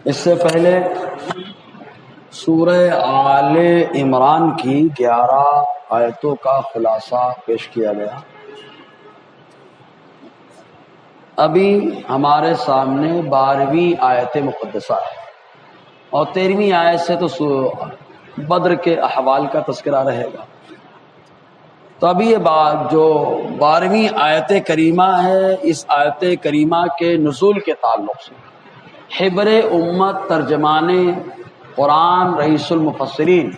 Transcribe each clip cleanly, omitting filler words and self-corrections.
اس سے پہلے سورہ آل عمران کی 11 آیتوں کا خلاصہ پیش کیا گیا۔ ابھی ہمارے سامنے 12ویں آیت مقدسہ ہے اور 13ویں آیت سے تو بدر کے احوال کا تذکرہ رہے گا۔ تو ابھی یہ بات جو 12ویں آیت کریمہ ہے، اس آیت کریمہ کے نزول کے تعلق سے حبر امت ترجمان قرآن رئیس المفسرین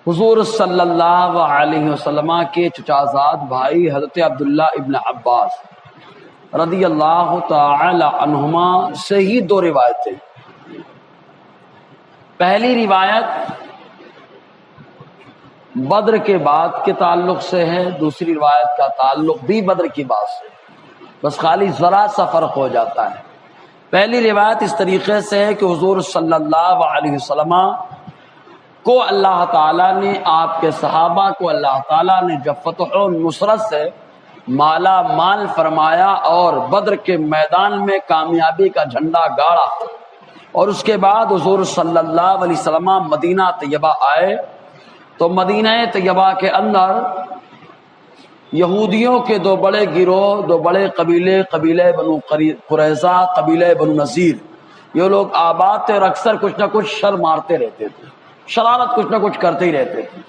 حضور صلی اللہ علیہ وسلم کے چچازاد بھائی حضرت عبداللہ ابن عباس رضی اللہ تعالی عنہما سے ہی دو روایتیں۔ پہلی روایت بدر کے بعد کے تعلق سے ہے، دوسری روایت کا تعلق بھی بدر کی بات سے، بس خالی ذرا سا فرق ہو جاتا ہے۔ پہلی روایت اس طریقے سے ہے کہ حضور صلی اللہ علیہ وسلم کو اللہ تعالیٰ نے، آپ کے صحابہ کو اللہ تعالیٰ نے جب فتح و نصرت سے مالا مال فرمایا اور بدر کے میدان میں کامیابی کا جھنڈا گاڑا، اور اس کے بعد حضور صلی اللہ علیہ وسلم مدینہ طیبہ آئے، تو مدینہ طیبہ کے اندر یہودیوں کے دو بڑے گروہ، دو بڑے قبیلے بنو قریظہ، قبیلہ بنو نذیر، یہ لوگ آباد تھے اور اکثر کچھ نہ کچھ شر مارتے رہتے تھے، شرارت کچھ نہ کچھ کرتے ہی رہتے تھے۔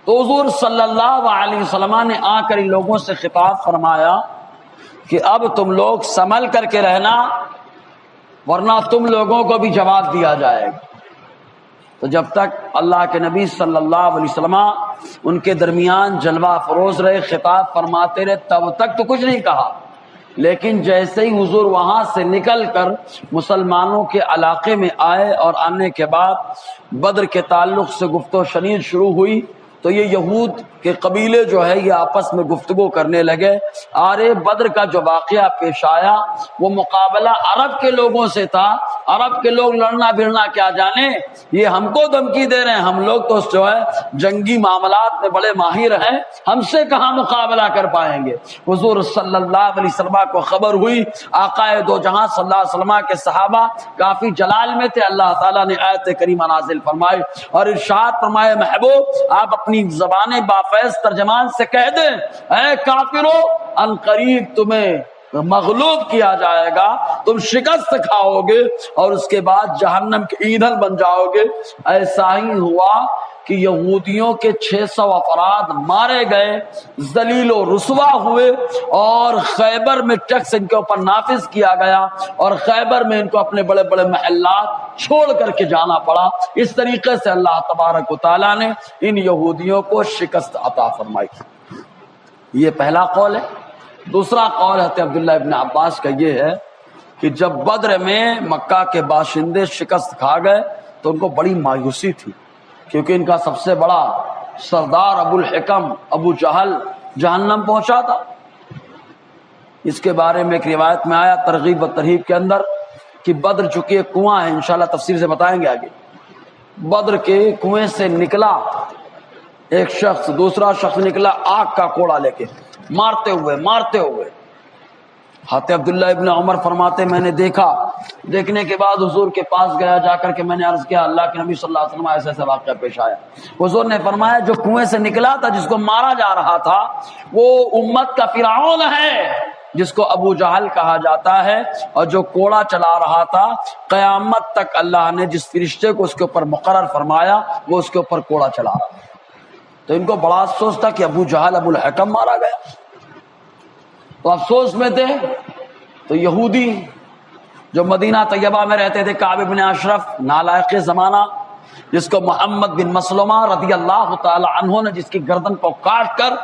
تو حضور صلی اللہ علیہ وسلم نے آ کر ان لوگوں سے خطاب فرمایا کہ اب تم لوگ سنبھل کر کے رہنا، ورنہ تم لوگوں کو بھی جواب دیا جائے گا۔ تو جب تک اللہ کے نبی صلی اللہ علیہ وسلم ان کے درمیان جلوہ فروز رہے، خطاب فرماتے رہے، تب تک تو کچھ نہیں کہا، لیکن جیسے ہی حضور وہاں سے نکل کر مسلمانوں کے علاقے میں آئے اور آنے کے بعد بدر کے تعلق سے گفت و شنید شروع ہوئی، تو یہ یہود کے قبیلے جو ہے یہ آپس میں گفتگو کرنے لگے۔ آرے بدر کا جو واقعہ پیش آیا وہ مقابلہ عرب کے لوگوں سے تھا، عرب کے لوگ لڑنا بھیڑنا کیا جانے، یہ ہم کو دھمکی دے رہے ہیں، ہم لوگ تو جو ہے جنگی معاملات میں بڑے ماہر ہیں، ہم سے کہاں مقابلہ کر پائیں گے۔ حضور صلی اللہ علیہ وسلم کو خبر ہوئی، آقا دو جہاں صلی اللہ علیہ وسلم کے صحابہ کافی جلال میں تھے، اللہ تعالیٰ نے آیت کریمہ نازل فرمائی اور ارشاد فرمائے، محبوب آپ اپنی زبان بافیض ترجمان سے کہہ دیں، اے کافرو ان قریب تمہیں مغلوب کیا جائے گا، تم شکست کھاؤ گے اور اس کے بعد جہنم کے ایندھن بن جاؤ گے۔ ایسا ہی ہوا کہ یہودیوں کے 600 افراد مارے گئے، ذلیل و رسوا ہوئے، اور خیبر میں ٹیکس ان کے اوپر نافذ کیا گیا اور خیبر میں ان کو اپنے بڑے بڑے محلات چھوڑ کر کے جانا پڑا۔ اس طریقے سے اللہ تبارک و تعالیٰ نے ان یہودیوں کو شکست عطا فرمائی۔ یہ پہلا قول ہے۔ دوسرا قول حضرت عبداللہ ابن عباس کا یہ ہے کہ جب بدر میں مکہ کے باشندے شکست کھا گئے تو ان کو بڑی مایوسی تھی، کیونکہ ان کا سب سے بڑا سردار ابو الحکم ابو جہل جہنم پہنچا تھا۔ اس کے بارے میں ایک روایت میں آیا ترغیب و ترہیب کے اندر کہ بدر چونکہ ایک کنواں ہے، انشاءاللہ تفصیل سے بتائیں گے آگے، بدر کے کنویں سے نکلا ایک شخص، دوسرا شخص نکلا آگ کا کوڑا لے کے، مارتے ہوئے حضرت عبداللہ ابن عمر فرماتے میں نے دیکھا، دیکھنے کے بعد حضور کے پاس گیا، جا کر کے میں نے عرض کیا اللہ کے نبی صلی اللہ علیہ وسلم ایسا ایسا واقعہ پیش آیا۔ حضور نے فرمایا جو کنویں سے نکلا تھا، جس کو مارا جا رہا تھا، وہ امت کا فرعون ہے جس کو ابو جہل کہا جاتا ہے، اور جو کوڑا چلا رہا تھا قیامت تک اللہ نے جس فرشتے کو اس کے اوپر مقرر فرمایا وہ اس کے اوپر کوڑا چلا رہا تھا۔ تو ان کو بڑا افسوس تھا کہ ابو جہل ابو الحکم مارا گیا، تو افسوس میں تھے۔ تو یہودی جو مدینہ طیبہ میں رہتے تھے، کعب بن اشرف نالائق زمانہ، جس کو محمد بن مسلمہ رضی اللہ تعالی عنہ نے جس کی گردن کو کاٹ کر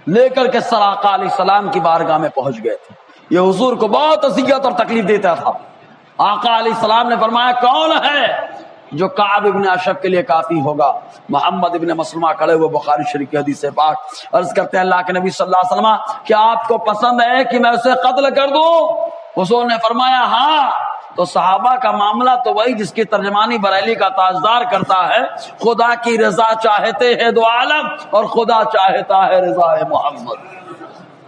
لے کر کے سر آقا علیہ السلام کی بارگاہ میں پہنچ گئے تھے، یہ حضور کو بہت اذیت اور تکلیف دیتا تھا۔ آقا علیہ السلام نے فرمایا کون ہے جو کعب ابن اشرف کے لیے کافی ہوگا؟ محمد ابن مسلمہ کھڑے ہوئے، بخاری شریف کی حدیث پاک، عرض کرتے ہیں اللہ کے نبی صلی اللہ علیہ وسلم کیا آپ کو پسند ہے کہ میں اسے قتل کر دوں؟ حضور نے فرمایا ہاں۔ تو صحابہ کا معاملہ تو وہی جس کی ترجمانی بریلی کا تاجدار کرتا ہے، خدا کی رضا چاہتے ہیں دو عالم اور خدا چاہتا ہے رضا محمد۔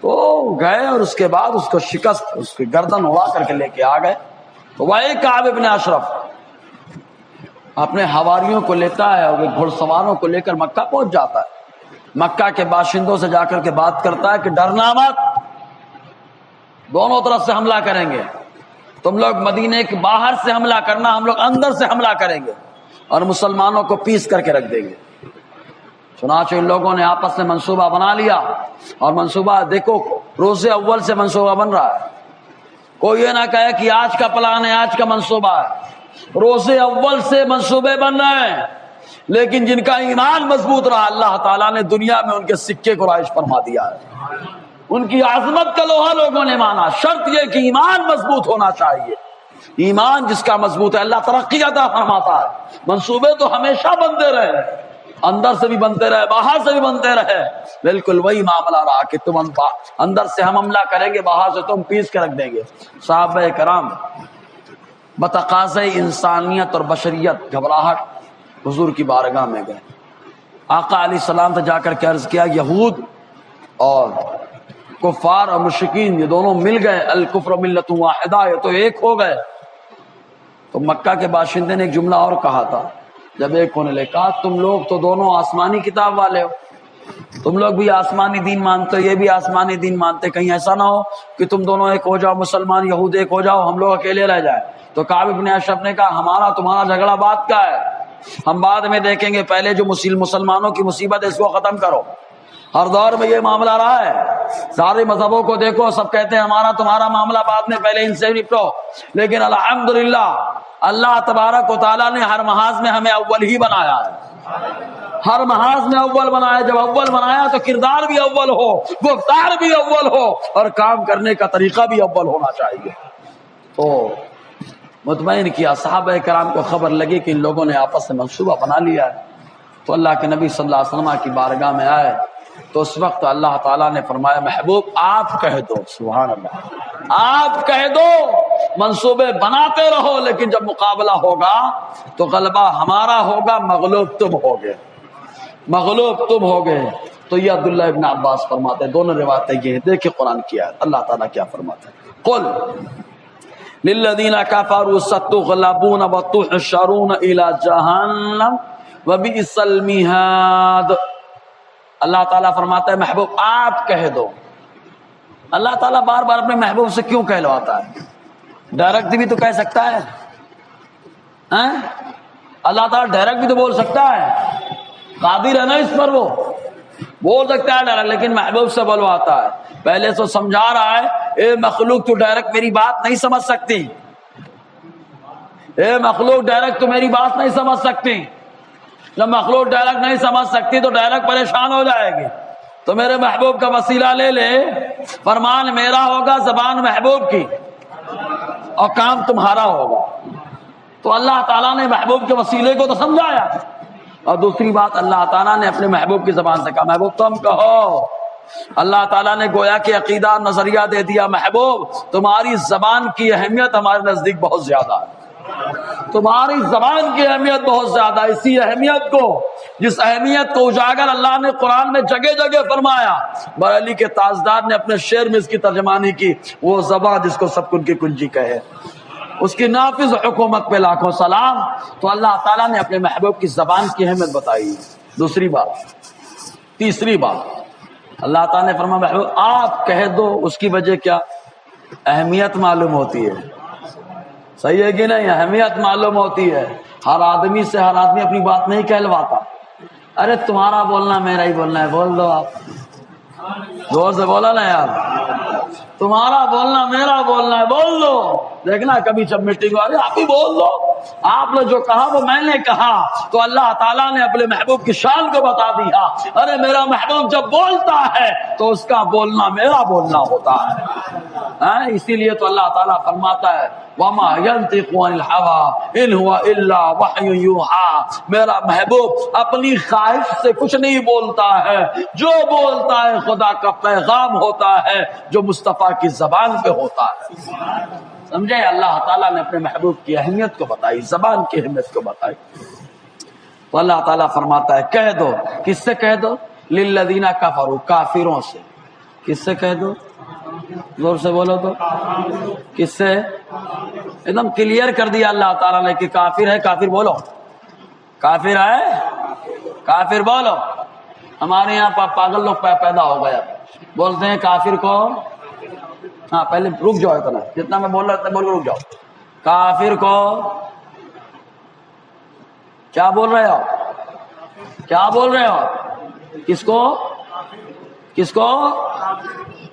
تو گئے اور اس کے بعد اس کو شکست، اس کی گردن اڑا کر کے لے کے آ گئے۔ تو وہی کعب ابن اشرف اپنے حواریوں کو لیتا ہے اور گھڑ سواروں کو لے کر مکہ پہنچ جاتا ہے. مکہ کے باشندوں سے جا کر کے بات کرتا ہے کہ ڈرنا مت، دونوں طرف سے حملہ کریں گے. تم لوگ مدینے کے باہر سے حملہ کرنا، ہم لوگ اندر سے حملہ کریں گے اور مسلمانوں کو پیس کر کے رکھ دیں گے. چنانچہ ان لوگوں نے آپس میں منصوبہ بنا لیا، اور منصوبہ دیکھو روز اول سے منصوبہ بن رہا ہے. کوئی یہ نہ کہے کہ آج کا پلان ہے، آج کا منصوبہ ہے. روز اول سے منصوبے بن رہے ہیں، لیکن جن کا ایمان مضبوط رہا اللہ تعالیٰ نے دنیا میں ان کے سکے کو رائج فرما دیا ہے. ان کی عظمت کا لوہا لوگوں نے مانا. شرط یہ کہ ایمان مضبوط ہونا چاہیے. ایمان جس کا مضبوط ہے اللہ ترقی عطا فرماتا ہے. منصوبے تو ہمیشہ بنتے رہے، اندر سے بھی بنتے رہے، باہر سے بھی بنتے رہے. بالکل وہی معاملہ رہا کہ تم اندر سے ہم حملہ کریں گے، باہر سے تم پیس کے رکھ دیں گے. صحابہ کرام بتقاضۂ انسانیت اور بشریت گھبراہٹ حضور کی بارگاہ میں گئے. آقا علیہ السلام سے جا کر کے عرض کیا یہود اور کفار اور مشرکین یہ دونوں مل گئے، الکفر ملت واحدہ، یہ تو ایک ہو گئے. تو مکہ کے باشندے نے ایک جملہ اور کہا تھا جب ایک ہونے لگے، کہا تم لوگ تو دونوں آسمانی کتاب والے ہو، تم لوگ بھی آسمانی دین مانتے ہو، یہ بھی آسمانی دین مانتے، کہیں ایسا نہ ہو کہ تم دونوں ایک ہو جاؤ، مسلمان یہود ایک ہو جاؤ، ہم لوگ اکیلے رہ جائیں. تو کعب ابن اشرف نے کہا ہمارا تمہارا جھگڑا بات کا ہے، ہم بعد میں دیکھیں گے، پہلے جو مسلمانوں کی مصیبت ہے اس کو ختم کرو. ہر دور میں یہ معاملہ رہا ہے، سارے مذہبوں کو دیکھو، سب کہتے ہیں ہمارا تمہارا معاملہ بعد میں، پہلے ان سے نپٹو. لیکن الحمدللہ اللہ تبارک و تعالیٰ نے ہر محاذ میں ہمیں اول ہی بنایا ہے، ہر محاذ میں اول بنایا. جب اول بنایا تو کردار بھی اول ہو، گفتار بھی اول ہو، اور کام کرنے کا طریقہ بھی اول ہونا چاہیے. تو مطمئن کیا. صحابہ کرام کو خبر لگی کہ ان لوگوں نے آپس میں منصوبہ بنا لیا ہے. تو اللہ کے نبی صلی اللہ علیہ وسلم کی بارگاہ میں آئے تو اس وقت اللہ تعالیٰ نے فرمایا محبوب آپ کہہ دو، سبحان اللہ، آپ کہہ دو، منصوبے بناتے رہو، لیکن جب مقابلہ ہوگا تو غلبہ ہمارا ہوگا، مغلوب تم ہوگے، مغلوب تم ہوگے. تو یہ عبداللہ ابن عباس فرماتے ہیں. دونوں روایتیں یہ ہیں. دیکھیں قرآن کی آیت اللہ تعالیٰ کیا فرماتا ہے. قل للذین کفروا ستغلبون وتحشرون الی جہنم وبئس المہاد. اللہ تعالیٰ فرماتا ہے محبوب آپ کہہ دو. اللہ تعالیٰ بار بار اپنے محبوب سے کیوں کہلواتا ہے؟ ڈائریکٹ بھی تو کہہ سکتا ہے، اللہ تعالیٰ ڈائریکٹ بھی تو بول سکتا ہے، قادر ہے نا اس پر، وہ بول سکتا ہے ڈائریکٹ، لیکن محبوب سے بلواتا ہے. پہلے تو سمجھا رہا ہے اے مخلوق تو ڈائریکٹ میری بات نہیں سمجھ سکتی، اے مخلوق ڈائریکٹ تو میری بات نہیں سمجھ سکتی. جب مخلوق ڈائریکٹ نہیں سمجھ سکتی تو ڈائریکٹ پریشان ہو جائے گی. تو میرے محبوب کا وسیلہ لے لے، فرمان میرا ہوگا، زبان محبوب کی، اور کام تمہارا ہوگا. تو اللہ تعالیٰ نے محبوب کے وسیلے کو تو سمجھایا. اور دوسری بات اللہ تعالیٰ نے اپنے محبوب کی زبان سے کہا محبوب تم کہو. اللہ تعالیٰ نے گویا کہ عقیدہ نظریہ دے دیا، محبوب تمہاری زبان کی اہمیت ہمارے نزدیک بہت زیادہ ہے، تمہاری زبان کی اہمیت بہت زیادہ. اسی اہمیت کو، جس اہمیت کو اجاگر اللہ نے قرآن میں جگہ جگہ فرمایا، بریلی کے تاجدار نے اپنے شعر میں اس کی ترجمانی کی، وہ زبان جس کو سب کن کی کنجی کہے، اس کی نافذ حکومت پہ لاکھوں سلام. تو اللہ تعالیٰ نے اپنے محبوب کی زبان کی اہمیت بتائی. دوسری بات. تیسری بات اللہ تعالیٰ نے فرمایا محبوب آپ کہہ دو. اس کی وجہ کیا؟ اہمیت معلوم ہوتی ہے، صحیح ہے کہ نہیں؟ اہمیت معلوم ہوتی ہے. ہر آدمی سے ہر آدمی اپنی بات نہیں کہلواتا. ارے تمہارا بولنا میرا ہی بولنا ہے، بول دو. آپ زور سے بولا نا یار، تمہارا بولنا میرا بولنا ہے، بول دو. دیکھنا کبھی جب میٹنگ ہو آپ ہی بول دو، آپ نے جو کہا وہ میں نے کہا. تو اللہ تعالیٰ نے اپنے محبوب کی شان کو بتا دیا. ارے میرا محبوب جب بولتا ہے تو اس کا بولنا میرا بولنا ہوتا ہے. اسی لیے تو اللہ تعالیٰ فرماتا ہے وَمَا يَنْطِقُ عَنِ الْهَوَىٰ إِنْ هُوَ إِلَّا وَحْيٌ يُوحَىٰ. میرا محبوب اپنی خواہش سے کچھ نہیں بولتا ہے، جو بولتا ہے خدا کا پیغام ہوتا ہے جو مصطفیٰ کی زبان پہ ہوتا ہے. سمجھے؟ اللہ تعالیٰ نے اپنے محبوب کی اہمیت کو بتائی، زبان کی اہمیت کو بتائی. تو اللہ تعالیٰ فرماتا ہے کہہ دو. کس سے کہہ دو؟ للذین کفروا، کافروں سے. کس سے کہہ دو؟ زور سے بولو تو. کس سے؟ ایک دم کلیئر کر دیا اللہ تعالیٰ نے کہ کافر ہے. کافر بولو, کافر ہے, کافر بولو. ہمارے یہاں پاگل لوگ پیدا ہو گئے, بولتے ہیں کافر کو. ہاں پہلے رک جاؤ, اتنا جتنا میں بول رہا اتنا بول کے رک جاؤ. کافر کو کیا بول رہے ہو, کیا بول رہے ہو؟ کس کو, کس کو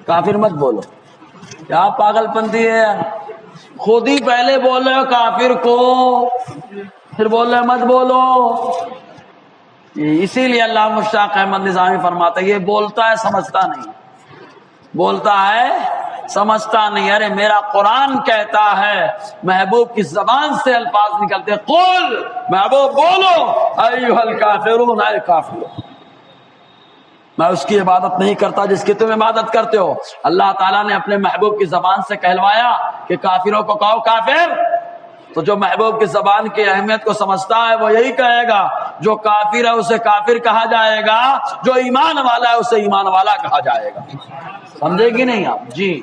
کافر مت بولو. کیا پاگل پنتی ہے, خود ہی پہلے بول رہے ہو کافر کو, پھر بول رہے مت بولو. اسی لیے اللہ مشتاق احمد نظامی فرماتا ہے یہ بولتا ہے سمجھتا نہیں, بولتا ہے سمجھتا نہیں. ارے میرا قرآن کہتا ہے, محبوب کی زبان سے الفاظ نکلتے ہیں, قل محبوب بولو ایھا الکافرون, اے کافرون. میں اس کی عبادت نہیں کرتا جس کی تم عبادت کرتے ہو. اللہ تعالیٰ نے اپنے محبوب کی زبان سے کہلوایا کہ کافروں کو کہو کافر. تو جو محبوب کی زبان کی اہمیت کو سمجھتا ہے وہ یہی کہے گا, جو کافر ہے اسے کافر کہا جائے گا, جو ایمان والا ہے اسے ایمان والا کہا جائے گا. سمجھے گی نہیں آپ؟ جی.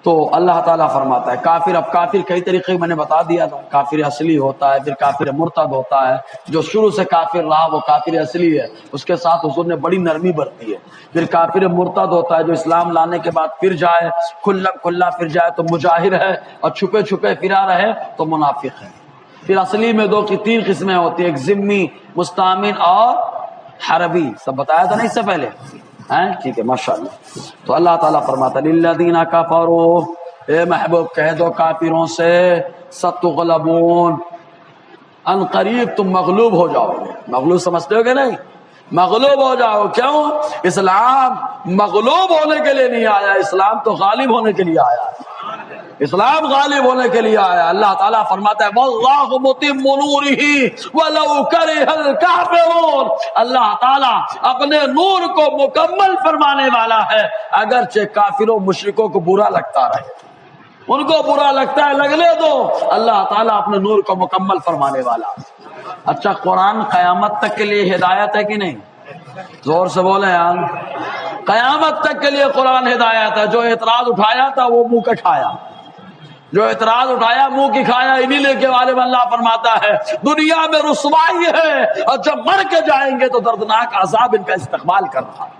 تو اللہ تعالیٰ فرماتا ہے کافر. اب کافر کئی طریقے میں نے بتا دیا تھا. کافر اصلی ہوتا ہے, پھر کافر مرتد ہوتا ہے. جو شروع سے کافر رہا وہ کافر اصلی ہے, اس کے ساتھ حضور نے بڑی نرمی برتی ہے. پھر کافر مرتد ہوتا ہے جو اسلام لانے کے بعد پھر جائے, کھلا پھر جائے تو مجاہر ہے, اور چھپے چھپے پھرا رہے تو منافق ہے. پھر اصلی میں تین قسمیں ہوتی ہیں, ایک ذمی, مستامن اور حربی. سب بتایا تھا نا اس سے پہلے, ٹھیک ہے ماشاءاللہ. تو اللہ تعالیٰ فرماتا للذین کفروا, اے محبوب کہہ دو کافروں سے, ستغلبون, ان قریب تم مغلوب ہو جاؤ گے. مغلوب سمجھتے ہو کہ نہیں؟ مغلوب ہو جاؤ. کیوں؟ اسلام مغلوب ہونے کے لیے نہیں آیا, اسلام تو غالب ہونے کے لیے آیا. اسلام غالب ہونے کے لیے آیا. اللہ تعالیٰ فرماتا ہے واللہ متم نورہ ولو کرہ الکافرون. اللہ تعالیٰ اپنے نور کو مکمل فرمانے والا ہے, اگرچہ کافروں مشرکوں کو برا لگتا رہے. ان کو برا لگتا ہے لگنے دو, اللہ تعالیٰ اپنے نور کو مکمل فرمانے والا. اچھا قرآن قیامت تک کے لیے ہدایت ہے کہ نہیں؟ زور سے بولیں یار. قیامت تک کے لیے قرآن ہدایت ہے. جو اعتراض اٹھایا تھا وہ منہ کا کھایا, جو اعتراض اٹھایا منہ کی کھایا. انہی لے کے والے میں اللہ فرماتا ہے دنیا میں رسوائی ہے, اور جب مر کے جائیں گے تو دردناک عذاب ان کا استقبال کر رہا ہے.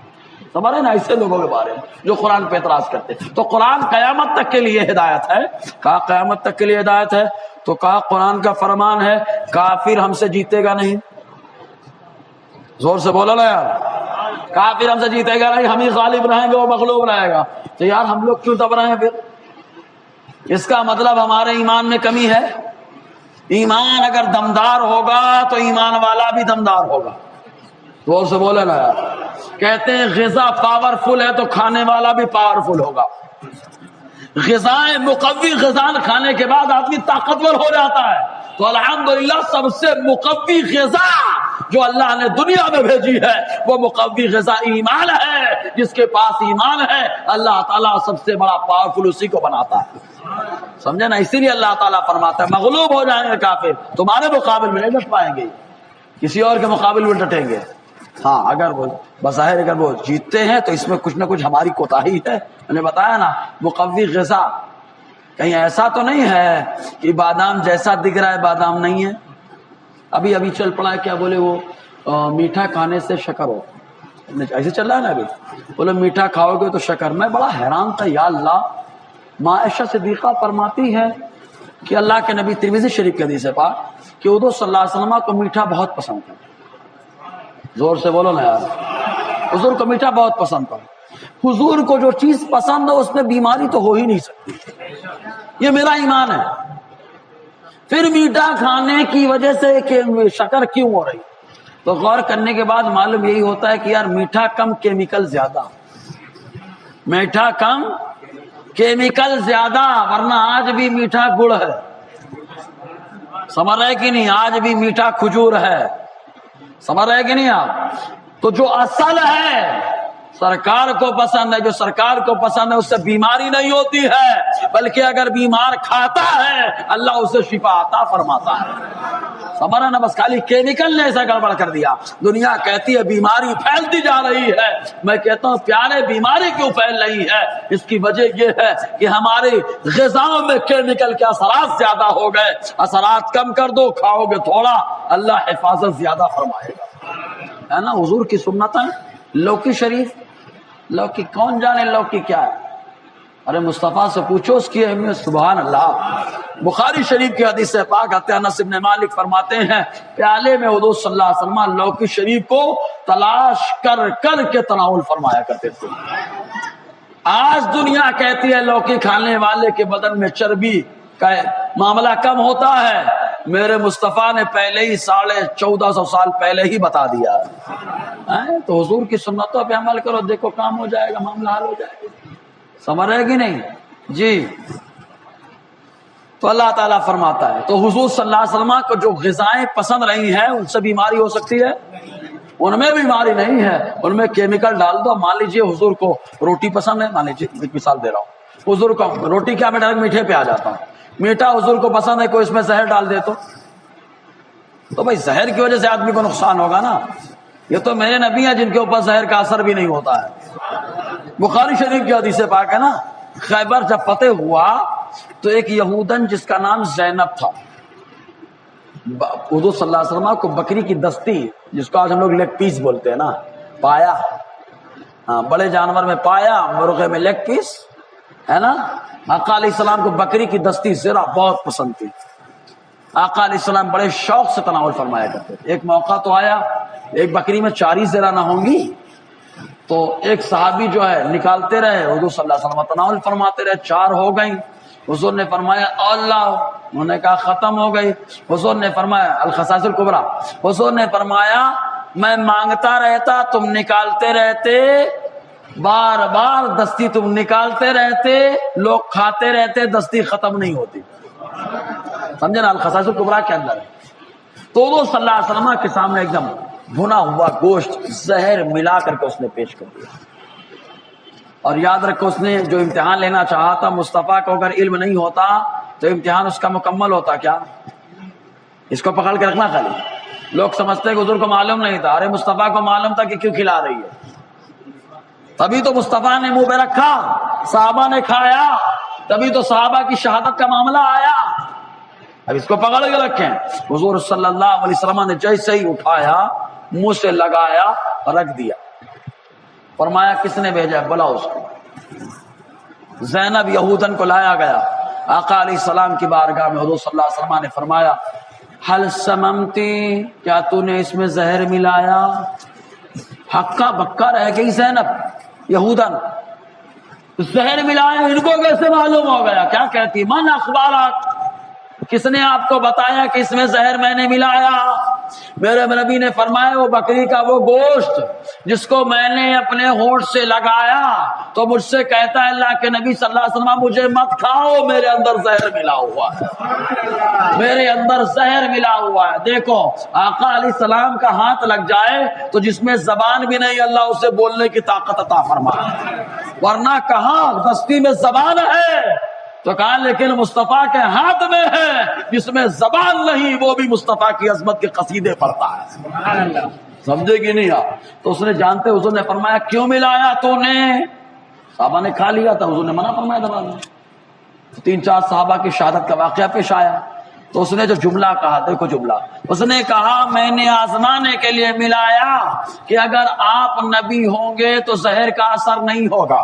سمجھ رہے نا ایسے لوگوں کے بارے میں جو قرآن پہ اعتراض کرتے. تو قرآن قیامت تک کے لیے ہدایت ہے. کہا قیامت تک کے لیے ہدایت ہے, تو کہا قرآن کا فرمان ہے کافر ہم سے جیتے گا نہیں. زور سے بولو نا یار. کافر ہم سے جیتے گا نہیں, ہم ہی غالب رہیں گے, وہ مغلوب رہے گا. تو یار ہم لوگ کیوں دب رہے ہیں پھر؟ اس کا مطلب ہمارے ایمان میں کمی ہے. ایمان اگر دمدار ہوگا تو ایمان والا بھی دمدار ہوگا. زور سے بولے نا یار. کہتے ہیں غذا پاورفل ہے تو کھانے والا بھی پاورفل ہوگا. غذائیں مقوی غذا کھانے کے بعد آدمی طاقتور ہو جاتا ہے. تو الحمدللہ سب سے مقوی غذا جو اللہ نے دنیا میں بھیجی ہے وہ مقوی غذا ایمان ہے. جس کے پاس ایمان ہے اللہ تعالیٰ سب سے بڑا پاورفل اسی کو بناتا ہے. سمجھے نا؟ اسی لیے اللہ تعالیٰ فرماتا ہے مغلوب ہو جائیں گے کافر, تمہارے مقابل میں نہیں ڈٹ پائیں گے, کسی اور کے مقابل میں ڈٹیں گے. ہاں اگر وہ بظاہر اگر وہ جیتتے ہیں تو اس میں کچھ نہ کچھ ہماری کوتاہی ہے. میں نے بتایا نا مقوی غذا. کہیں ایسا تو نہیں ہے کہ بادام جیسا دکھ رہا ہے بادام نہیں ہے. ابھی چل پڑا ہے کیا بولے وہ میٹھا کھانے سے شکر ہو, ایسے چل رہا ہے نا ابھی. بولے میٹھا کھاؤ گے تو شکر. میں بڑا حیران تھا, یا اللہ. ماں عائشہ صدیقہ فرماتی ہے کہ اللہ کے نبی, ترمذی شریف کے حدیث ہے پاک, کہ حضور صلی اللہ علیہ وسلم کو میٹھا بہت پسند تھا. زور سے بولو نا یار. حضور کو میٹھا بہت پسند تھا. حضور کو جو چیز پسند ہو اس میں بیماری تو ہو ہی نہیں سکتی. یہ میرا ایمان ہے. پھر میٹھا کھانے کی وجہ سے کہ شکر کیوں ہو رہی, تو غور کرنے کے بعد معلوم یہی ہوتا ہے کہ یار میٹھا کم کیمیکل زیادہ, میٹھا کم کیمیکل زیادہ. ورنہ آج بھی میٹھا گڑ ہے, سمجھ رہے کہ نہیں؟ آج بھی میٹھا کھجور ہے, سمجھ رہے کہ نہیں آپ؟ تو جو اصل ہے سرکار کو پسند ہے, جو سرکار کو پسند ہے اس سے بیماری نہیں ہوتی ہے. بلکہ اگر بیمار کھاتا ہے اللہ اسے شفا عطا فرماتا ہے۔ سمجھا نا، بس خالی کیمیکل نے ایسا گڑبڑ کر دیا۔ دنیا کہتی ہے بیماری پھیلتی جا رہی ہے، میں کہتا ہوں پیارے بیماری کیوں پھیل رہی ہے؟ اس کی وجہ یہ ہے کہ ہماری غذاؤں میں کیمیکل کے اثرات زیادہ ہو گئے۔ اثرات کم کر دو، کھاؤ گے تھوڑا، اللہ حفاظت زیادہ فرمائے گا، ہے نا۔ حضور کی سنت ہے لوکی شریف، لوکی کون جانے لوکی کیا ہے؟ ارے مصطفیٰ سے پوچھو اس کی اہمیت، سبحان اللہ۔ بخاری شریف کی حدیث پاک آتے ہیں، انس بن مالک فرماتے ہیں پیالے میں حضور صلی اللہ علیہ وسلم لوکی شریف کو تلاش کر کر کے تناول فرمایا کرتے تھے۔ آج دنیا کہتی ہے لوکی کھانے والے کے بدن میں چربی کا معاملہ کم ہوتا ہے، میرے مصطفیٰ نے پہلے ہی 1450 سال پہلے ہی بتا دیا ہے۔ تو حضور کی سنتوں پہ عمل کرو، دیکھو کام ہو جائے گا، معاملہ حل ہو جائے گا، سمجھ رہے گی نہیں جی؟ تو اللہ تعالیٰ فرماتا ہے، تو حضور صلی اللہ علیہ وسلم کو جو غذائیں پسند رہی ہیں ان سے بیماری ہو سکتی ہے؟ ان میں بیماری نہیں ہے، ان میں کیمیکل ڈال دو۔ مان لیجیے حضور کو روٹی پسند ہے، مان لیجیے ایک مثال دے رہا ہوں، حضور کو روٹی کیا، میں ڈائریکٹ میٹھے پہ آ جاتا ہوں، میٹھا حضور کو پسند ہے، کوئی اس میں زہر ڈال دے تو بھائی زہر کی وجہ سے آدمی کو نقصان ہوگا نا۔ یہ تو میرے نبی ہیں جن کے اوپر زہر کا اثر بھی نہیں ہوتا ہے۔ بخاری شریف کی حدیث پاک ہے نا، خیبر جب فتح ہوا تو ایک یہودن جس کا نام زینب تھا، حضور صلی اللہ علیہ وسلم کو بکری کی دستی، جس کو آج ہم لوگ لیگ پیس بولتے ہیں نا، پایا، ہاں بڑے جانور میں پایا، مرغے میں لیگ پیس، ہے نا۔ آقا علیہ السلام کو بکری کی دستی زرہ بہت پسند تھی، آقا علیہ السلام بڑے شوق سے تناول فرمایا کرتے تھے۔ ایک موقع تو آیا، ایک بکری میں 4 زرہ نہ ہوں گی، تو ایک صحابی جو ہے نکالتے رہے، حضور صلی اللہ علیہ وسلم تناول فرماتے رہے، 4 ہو گئی، حضور نے فرمایا اللہ، انہوں نے کہا ختم ہو گئی، حضور نے فرمایا الخصائص الکبریٰ، حضور نے فرمایا میں مانگتا رہتا، تم نکالتے رہتے، بار بار دستی تم نکالتے رہتے، لوگ کھاتے رہتے، دستی ختم نہیں ہوتی، سمجھے نا، الخصائص الکبریٰ کے اندر ہے۔ تو حضور صلی اللہ علیہ وسلم کے سامنے ایک دم بھنا ہوا گوشت زہر ملا کر کے اس نے پیش کر دیا، اور یاد رکھو اس نے جو امتحان لینا چاہا تھا، مصطفیٰ کو اگر علم نہیں ہوتا تو امتحان اس کا مکمل ہوتا کیا؟ اس کو پکڑ کے رکھنا خالی، لوگ سمجھتے ہیں کہ حضور کو معلوم نہیں تھا، ارے مصطفیٰ کو معلوم تھا کہ کیوں کھلا رہی ہے، تبھی تو مصطفیٰ نے منہ پہ رکھا، صحابہ نے کھایا، تبھی تو صحابہ کی شہادت کا معاملہ آیا۔ اب اس کو پکڑ کے رکھیں۔ حضور صلی اللہ علیہ وسلم نے جیسے ہی اٹھایا، منہ سے لگایا، رکھ دیا، فرمایا کس نے بھیجا؟ بلاؤ اس کو۔ زینب یہودن کو لایا گیا، آقا علیہ السلام کی بارگاہ میں حضور صلی اللہ علیہ وسلم نے فرمایا حل سممتی، کیا تو نے اس میں زہر ملایا؟ ہکا بکا رہ گئی زینب، یہودن زہر ملایا، ان کو کیسے معلوم ہو گیا؟ کیا کہتی؟ من اخبارات، کس نے آپ کو بتایا کہ اس میں زہر میں نے ملایا؟ میرے نبی نے فرمایا وہ بکری کا وہ گوشت جس کو میں نے اپنے ہونٹ سے لگایا تو مجھ سے کہتا ہے اللہ کے نبی صلی اللہ علیہ وسلم مجھے مت کھاؤ، میرے اندر زہر ملا ہوا ہے، میرے اندر زہر ملا ہوا ہے۔ دیکھو آقا علیہ السلام کا ہاتھ لگ جائے تو جس میں زبان بھی نہیں اللہ اسے بولنے کی طاقت عطا فرمائے، ورنہ کہاں دستی میں زبان ہے، تو کہا لیکن مصطفیٰ کے ہاتھ میں ہے، جس میں زبان نہیں وہ بھی مصطفیٰ کی عظمت کے قصیدے پڑھتا ہے، سمجھے کہ نہیں آپ؟ تو اس نے جانتے حضور نے فرمایا کیوں ملایا تو نے؟ صحابہ نے کھا لیا تھا، حضور نے منع فرمایا دبا دیا۔ 3-4 صحابہ کی شہادت کا واقعہ پیش آیا، تو اس نے جو جملہ کہا، دیکھو جملہ، اس نے کہا میں نے آزمانے کے لیے ملایا کہ اگر آپ نبی ہوں گے تو زہر کا اثر نہیں ہوگا۔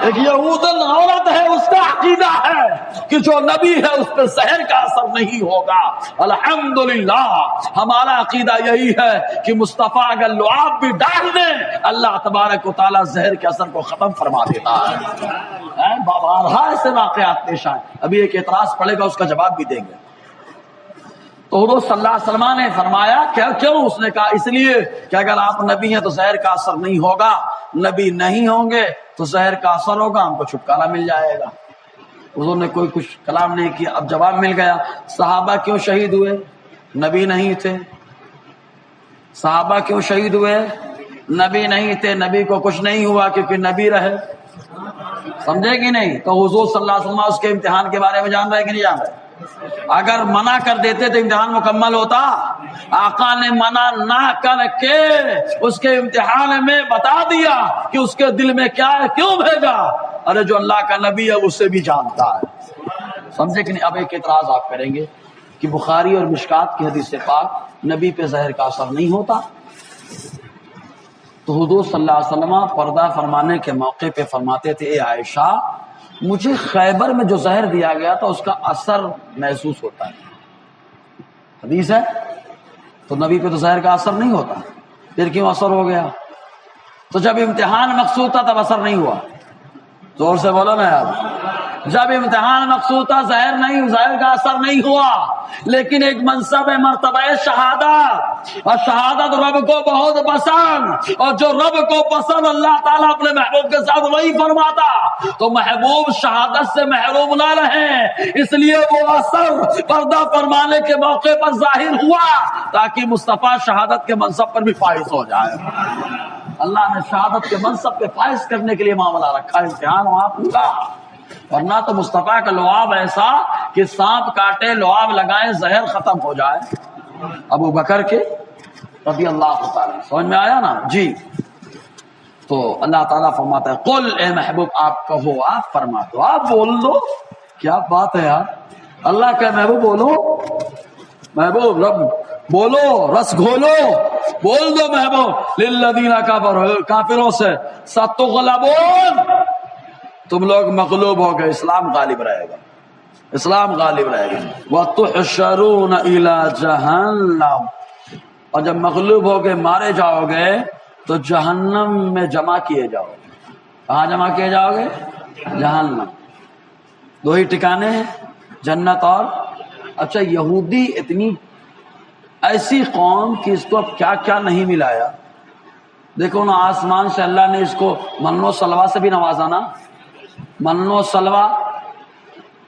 ایک یہودن عورت ہے، اس کا عقیدہ ہے کہ جو نبی ہے اس پہ زہر کا اثر نہیں ہوگا۔ الحمدللہ ہمارا عقیدہ یہی ہے کہ مصطفیٰ اگر لعاب بھی ڈال دیں اللہ تبارک و تعالیٰ زہر کے اثر کو ختم فرما دیتا ہے۔ بارہا ایسے واقعات پیش آئے، ابھی ایک اعتراض پڑے گا، اس کا جواب بھی دیں گے۔ تو حضور صلی اللہ علیہ وسلم نے فرمایا کیوں؟ اس نے کہا اس لیے کہ اگر آپ نبی ہیں تو زہر کا اثر نہیں ہوگا، نبی نہیں ہوں گے تو زہر کا اثر ہوگا، ہم کو چھٹکارا مل جائے گا۔ حضور نے کوئی کچھ کلام نہیں کیا، اب جواب مل گیا۔ صحابہ کیوں شہید ہوئے؟ نبی نہیں تھے۔ صحابہ کیوں شہید ہوئے؟ نبی نہیں تھے، نبی کو کچھ نہیں ہوا کیونکہ نبی رہے۔ سمجھے کہ نہیں؟ تو حضور صلی اللہ علیہ وسلم اس کے امتحان کے بارے میں جان رہے کہ نہیں جان رہے؟ اگر منع کر دیتے تو امتحان مکمل ہوتا؟ آقا نے منع نہ کر کے اس کے امتحان میں بتا دیا کہ اس کے دل میں کیا ہے، کیوں بھیجا؟ ارے جو اللہ کا نبی ہے اسے بھی جانتا ہے، سمجھے کہ نہیں؟ اب ایک اعتراض آپ کریں گے کہ بخاری اور مشکات کی حدیث پاک نبی پہ زہر کا اثر نہیں ہوتا، تو حضور صلی اللہ علیہ وسلم پردہ فرمانے کے موقع پہ فرماتے تھے، اے عائشہ مجھے خیبر میں جو زہر دیا گیا تھا اس کا اثر محسوس ہوتا ہے، حدیث ہے، تو نبی پہ تو زہر کا اثر نہیں ہوتا، پھر کیوں اثر ہو گیا؟ تو جب امتحان مقصود تھا تب اثر نہیں ہوا، زور سے بولو نا یار، جب امتحان مقصود تھا زہر کا اثر نہیں ہوا، لیکن ایک منصب ہے مرتبہ شہادت، اور شہادت رب کو بہت پسند، اور جو رب کو پسند اللہ تعالیٰ اپنے محبوب کے ساتھ وہی فرماتا، تو محبوب شہادت سے محروم نہ رہے، اس لیے وہ اثر پردہ فرمانے کے موقع پر ظاہر ہوا تاکہ مصطفیٰ شہادت کے منصب پر بھی فائز ہو جائے۔ اللہ نے شہادت کے منصب پہ فائز کرنے کے لیے معاملہ رکھا، امتحان وہاں پورا، ورنہ تو مصطفیٰ کا لعاب ایسا کہ سانپ کاٹے لعاب لگائے زہر ختم ہو جائے۔ ابو بکر کے رضی اللہ تعالی، سمجھ میں آیا نا جی؟ تو اللہ تعالیٰ فرماتا ہے قل، اے محبوب آپ کہو، آپ فرما دو، آپ بول دو، کیا بات ہے یار، اللہ کا محبوب بولو، محبوب رب بولو، رس گھولو، بول دو محبوب، للذین کفروا، کافروں سے، ستغلبون، تم لوگ مغلوب ہو گئے، اسلام غالب رہے گا، اسلام غالب رہے گا، وَتُحْشَرُونَ إِلَى جَهَنَّمَ، اور جب مغلوب ہو گئے، مارے جاؤ گے تو جہنم میں جمع کیے جاؤ گے۔ کہاں جمع کیے جاؤ گے؟ جہنم۔ دو ہی ٹھکانے ہیں، جنت اور، اچھا یہودی اتنی ایسی قوم کہ اس کو اب کیا کیا نہیں ملایا، دیکھو نا، آسمان سے اللہ نے اس کو من و سلوا سے بھی نوازا نا، من و سلوا،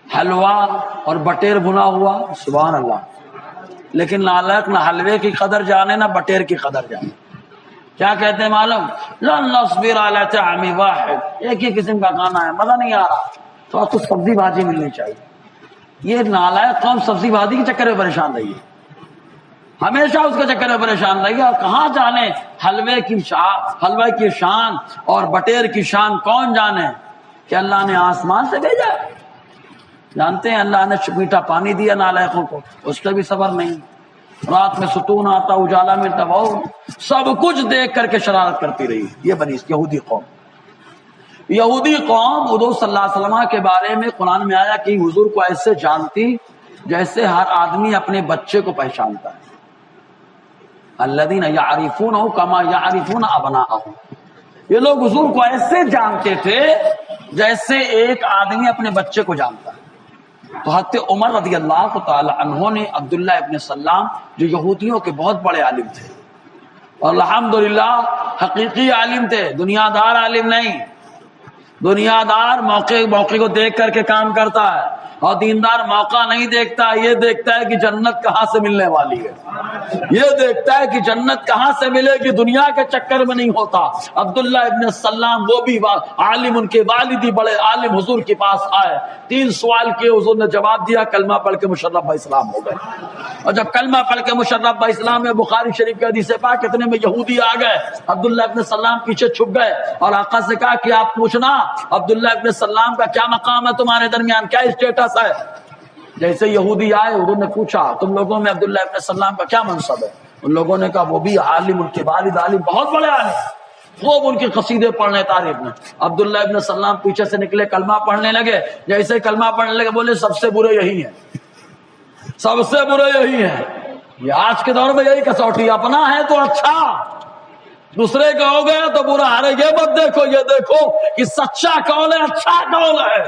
حلوہ اور بٹیر بھنا ہوا، سبحان اللہ، لیکن نالک نہ حلوے کی قدر جانے نہ بٹیر کی قدر جانے، کیا کہتے ہیں معلوم؟ لن نصبر علی طعام واحد، ایک ہی قسم کا کھانا ہے، مزہ نہیں آ رہا، تو کچھ سبزی بھاجی ملنی چاہیے۔ یہ نالائق قوم سبزی بھاجی کے چکر میں پریشان رہی ہے، ہمیشہ اس کے چکر میں پریشان رہی ہے، اور کہاں جانے حلوے کی شان اور بٹیر کی شان کون جانے کہ اللہ نے آسمان سے بھیجا۔ جانتے ہیں اللہ نے میٹھا پانی دیا نالائقوں کو، اس کا بھی صبر نہیں، رات میں ستون آتا، اجالا ملتا، وہ سب کچھ دیکھ کر کے شرارت کرتی رہی۔ یہ بنی یہودی قوم، یہودی قوم حضور صلی اللہ علیہ وسلم کے بارے میں قرآن میں آیا کہ حضور کو ایسے جانتی جیسے ہر آدمی اپنے بچے کو پہچانتا ہے، الذین یعرفونہ کما یعرفون ابناءہم، یہ لوگ حضور کو ایسے جانتے تھے جیسے ایک آدمی اپنے بچے کو جانتا ہے۔ تو حضرت عمر رضی اللہ تعالی عنہ نے عبداللہ ابن سلام، جو یہودیوں کے بہت بڑے عالم تھے، اور الحمدللہ حقیقی عالم تھے، دنیا دار عالم نہیں، دنیا دار موقع کو دیکھ کر کے کام کرتا ہے، اور دیندار موقع نہیں دیکھتا، یہ دیکھتا ہے کہ جنت کہاں سے ملنے والی ہے، یہ دیکھتا ہے کہ جنت کہاں سے ملے گی، دنیا کے چکر میں نہیں ہوتا۔ عبداللہ ابن سلام وہ بھی عالم، ان کے والدی بڑے عالم، حضور کے پاس آئے، 3 سوال کیے، حضور نے جواب دیا، کلمہ پڑھ کے مشرف اسلام ہو گئے۔ اور جب کلمہ پڑھ کے مشرف اسلام میں بخاری شریف کے حدیث پاک اتنے میں یہودی آ گئے، عبداللہ ابن سلام پیچھے چھپ گئے، اور آقا سے کہا کہ آپ پوچھنا عبداللہ ابن سلام کا کیا مقام ہے تمہارے درمیان، کیا اسٹیٹس ہے۔ جیسے یہودی آئے، حضور نے پوچھا تم لوگوں میں عبداللہ ابن سلام کا کیا منصب ہے، ان لوگوں نے کہا وہ بھی عالم، ان کے والد عالم، بہت بڑے عالم، خوب ان کے قصیدے پڑھنے تعریف میں۔ عبداللہ ابن سلام پیچھے سے نکلے، کلمہ پڑھنے لگے، جیسے کلمہ پڑھنے لگے بولے سب سے برے یہی ہیں، سب سے برے یہی ہیں۔ یہ آج کے دور میں یہی کسوٹی، اپنا ہے تو اچھا، دوسرے کا ہو گیا تو برا۔ ارے یہ مت دیکھو، یہ دیکھو کہ سچا کون ہے، اچھا کون ہے۔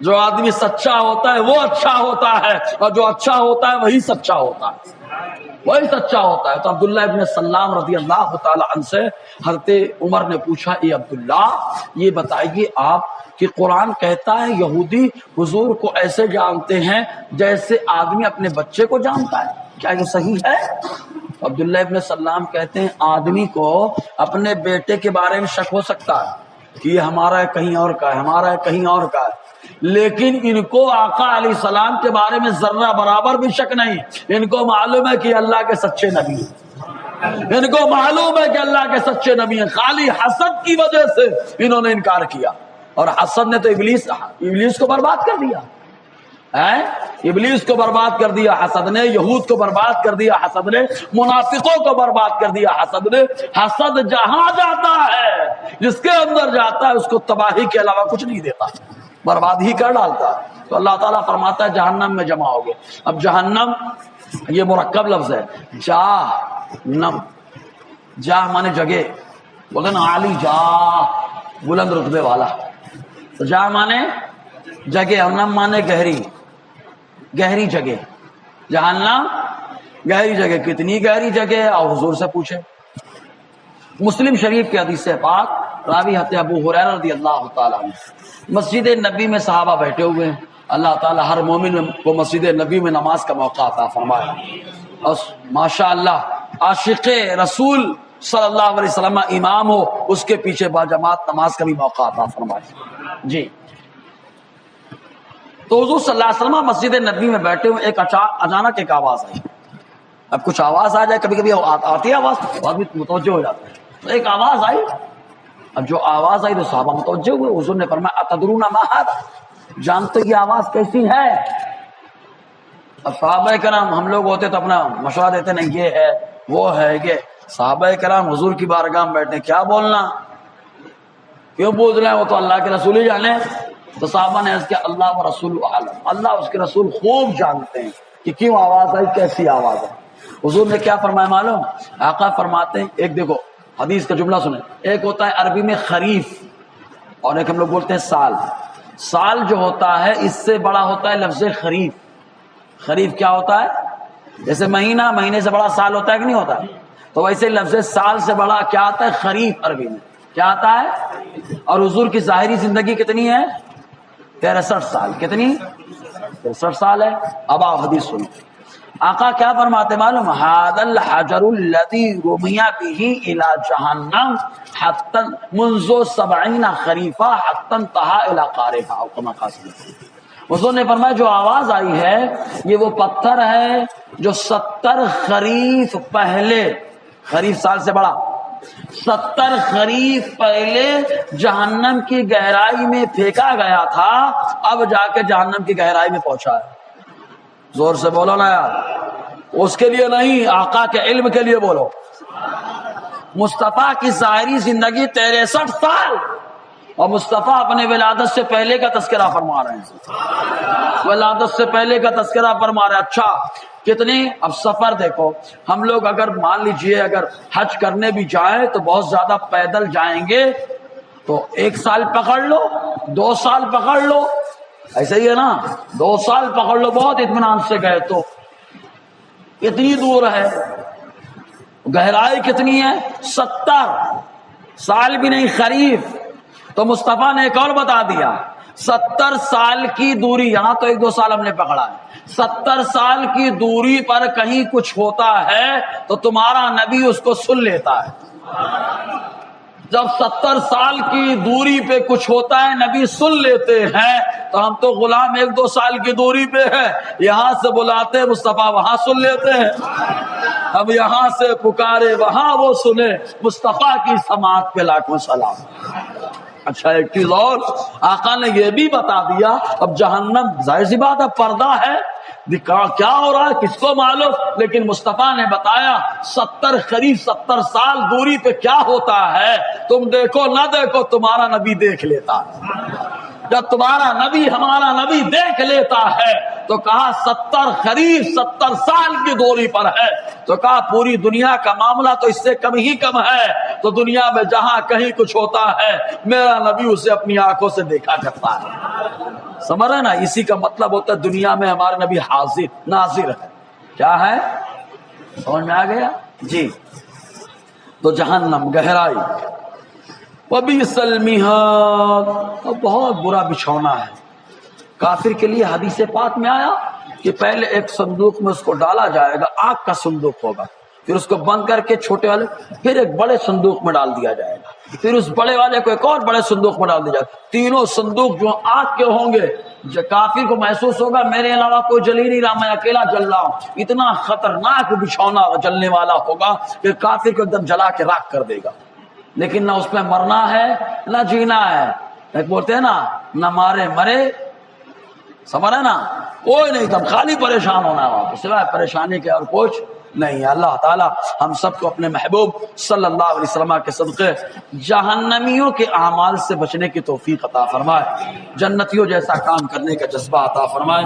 جو آدمی سچا ہوتا ہے وہ اچھا ہوتا ہے، اور جو اچھا ہوتا ہے وہی سچا ہوتا ہے، وہی سچا ہوتا ہے۔ تو عبداللہ ابن سلام رضی اللہ تعالی عنہ سے حضرت عمر نے پوچھا، اے عبداللہ یہ بتائیے آپ کہ قرآن کہتا ہے یہودی حضور کو ایسے جانتے ہیں جیسے آدمی اپنے بچے کو جانتا ہے، کیا یہ صحیح ہے؟ عبداللہ ابن سلام کہتے ہیں آدمی کو اپنے بیٹے کے بارے میں شک ہو سکتا ہے، کہ یہ ہمارا ہے کہیں اور کا ہے، ہمارا ہے کہیں اور کا ہے، لیکن ان کو آقا علیہ السلام کے بارے میں ذرہ برابر بھی شک نہیں. ان کو معلوم ہے کہ اللہ کے سچے نبی ہیں، ان کو معلوم ہے کہ اللہ کے سچے نبی ہیں. خالی حسد کی وجہ سے انہوں نے انکار کیا، اور حسد نے تو ابلیس کو برباد کر دیا، ابلیس کو برباد کر دیا حسد نے، یہود کو برباد کر دیا حسد نے، منافقوں کو برباد کر دیا حسد نے. حسد جہاں جاتا ہے، جس کے اندر جاتا ہے، اس کو تباہی کے علاوہ کچھ نہیں دیتا، برباد ہی کر ڈالتا ہے. تو اللہ تعالیٰ فرماتا ہے جہنم میں جمع ہوگے. اب جہنم یہ مرکب لفظ ہے. جہنم، جا مانے جگہ، بولتے نا عالی جا، بلند رتبے والا. تو جا مانے جگہ، نم مانے گہری، گہری جگہ. جہنم گہری جگہ. کتنی گہری جگہ؟ اور حضور سے پوچھے. مسلم شریف کے حدیث پاک، راوی حضرت ابو ہریرہ رضی اللہ تعالیٰ عنہ. مسجد نبی میں صحابہ بیٹھے ہوئے ہیں. اللہ تعالیٰ ہر مومن کو مسجد نبی میں نماز کا موقع عطا فرمائے. اور ماشاء اللہ عاشق رسول صلی اللہ علیہ وسلم امام ہو، اس کے پیچھے باجماعت نماز کا بھی موقع عطا فرمائے. جی، تو حضور صلی اللہ علیہ وسلم مسجد نبی میں بیٹھے ہوئے، ایک اچانک ایک آواز آئی. اب کچھ آواز آ جائے، کبھی کبھی آتی ہے آواز، آدمی متوجہ ہو جاتا ہے. تو ایک آواز آئی. اب جو آواز آئی تو صحابہ متوجہ ہوئے. حضور نے فرمایا اتدرون ما ھذا، جانتے یہ آواز کیسی ہے؟ اب صحابہ کرام، ہم لوگ ہوتے تو اپنا مشورہ دیتے، نہیں یہ ہے وہ ہے یہ. صحابہ کرام حضور کی بارگاہ میں بیٹھے، کیا بولنا، کیوں پوچھ رہے ہیں، وہ تو اللہ کے رسول ہی جانے. تو صحابہ نے عرض کیا اللہ و رسول عالم، اللہ اس کے رسول خوب جانتے ہیں کہ کیوں آواز آئی، کیسی آواز ہے. حضور نے کیا فرمایا معلوم؟ آقا فرماتے ہیں، ایک دیکھو حدیث کا جملہ سنیں، ایک ہوتا ہے عربی میں خریف، اور ایک ہم لوگ بولتے ہیں سال. سال جو ہوتا ہے اس سے بڑا ہوتا ہے لفظ خریف. خریف کیا ہوتا ہے؟ جیسے مہینہ، مہینے سے بڑا سال ہوتا ہے کہ نہیں ہوتا؟ تو ویسے لفظ سال سے بڑا کیا آتا ہے؟ خریف. عربی میں کیا آتا ہے؟ اور حضور کی ظاہری زندگی کتنی ہے؟ 63 سال. کتنی؟ 63 سال ہے. اب آپ حدیث سنو. آقا کیا فرماتے معلوم؟ ھذا الحجر الذي رمي به الى جهنم حتى منذ 70 خريفا حتى انتهى الى قارها او كما قال. حضور نے فرمایا جو آواز آئی ہے یہ وہ پتھر ہے جو 70 خریف پہلے، خریف سال سے بڑا، 70 خریف پہلے جہنم کی گہرائی میں پھینکا گیا تھا، اب جا کے جہنم کی گہرائی میں پہنچا ہے. زور سے بولو نا یار، اس کے لیے نہیں، آقا کے علم کے لیے بولو. مصطفیٰ کی ظاہری زندگی 63 سال، اور مصطفیٰ اپنے ولادت سے پہلے کا تذکرہ فرما رہے ہیں، ولادت سے پہلے کا تذکرہ فرما رہے ہیں. اچھا کتنی؟ اب سفر دیکھو، ہم لوگ اگر مان لیجئے اگر حج کرنے بھی جائیں تو بہت زیادہ پیدل جائیں گے تو 1 سال پکڑ لو، 2 سال پکڑ لو، ایسا ہی ہے نا، 2 سال پکڑ لو، بہت اطمینان سے گئے. تو اتنی دور ہے، گہرائی کتنی ہے؟ 70 سال بھی نہیں، خریف. تو مصطفیٰ نے ایک اور بتا دیا، 70 سال کی دوری، یہاں تو 1-2 سال ہم نے پکڑا ہے، 70 سال کی دوری پر کہیں کچھ ہوتا ہے تو تمہارا نبی اس کو سن لیتا ہے. جب 70 سال کی دوری پہ کچھ ہوتا ہے نبی سن لیتے ہیں، تو ہم تو غلام 1-2 سال کی دوری پہ ہے، یہاں سے بلاتے مصطفیٰ وہاں سن لیتے ہیں، ہم یہاں سے پکارے وہاں وہ سنے. مصطفیٰ کی سماعت پہ لاکھوں سلام. اچھا ایک چیز اور آقا نے یہ بھی بتا دیا، اب جہنم ظاہر سی بات ہے پردہ ہے، کیا ہو رہا ہے کس کو معلوم، لیکن مصطفیٰ نے بتایا 70 خریف 70 سال دوری پہ کیا ہوتا ہے. تم دیکھو نہ دیکھو تمہارا نبی دیکھ لیتا ہے. جب تمہارا نبی ہمارا نبی دیکھ لیتا ہے تو کہا 70 خریف 70 سال کی دوری پر ہے، تو کہا پوری دنیا کا معاملہ تو اس سے کم ہی کم ہے، تو دنیا میں جہاں کہیں کچھ ہوتا ہے میرا نبی اسے اپنی آنکھوں سے دیکھا کرتا ہے. سمجھ رہے نا، اسی کا مطلب ہوتا ہے دنیا میں ہمارے نبی حاضر ناظر ہے. کیا ہے؟ سمجھ میں آ گیا جی. تو جہنم گہرائی، وبئس المہاد، بہت برا بچھونا ہے. کافر کے لیے حدیث پاک میں آیا کہ پہلے ایک صندوق میں اس کو ڈالا جائے گا، آگ کا صندوق ہوگا، پھر اس کو بند کر کے چھوٹے والے پھر ایک بڑے صندوق میں ڈال دیا جائے گا، پھر اس بڑے والے کو ایک اور بڑے صندوق میں ڈال دیا جائے گا۔ تینوں صندوق جو آگ کے ہوں گے، کافر کو محسوس ہوگا میرے علاوہ کوئی جل ہی نہیں رہا، میں اکیلا جل رہا ہوں۔ اتنا خطرناک بچھونا جلنے والا ہوگا کہ کافر کو ایک دم جلا کے راکھ کر دے گا، لیکن نہ اس میں مرنا ہے نہ جینا ہے۔ ایک بولتے ہیں نا، نہ مارے مرے، سمجھ ہے نا، کوئی نہیں، تم خالی پریشان ہونا ہے وہاں پہ، سوائے پریشانی کے اور کچھ نہیں ہے۔ اللہ تعالی ہم سب کو اپنے محبوب صلی اللہ علیہ وسلم کے صدقے جہنمیوں کے اعمال سے بچنے کی توفیق عطا فرمائے، جنتیوں جیسا کام کرنے کا جذبہ عطا فرمائے۔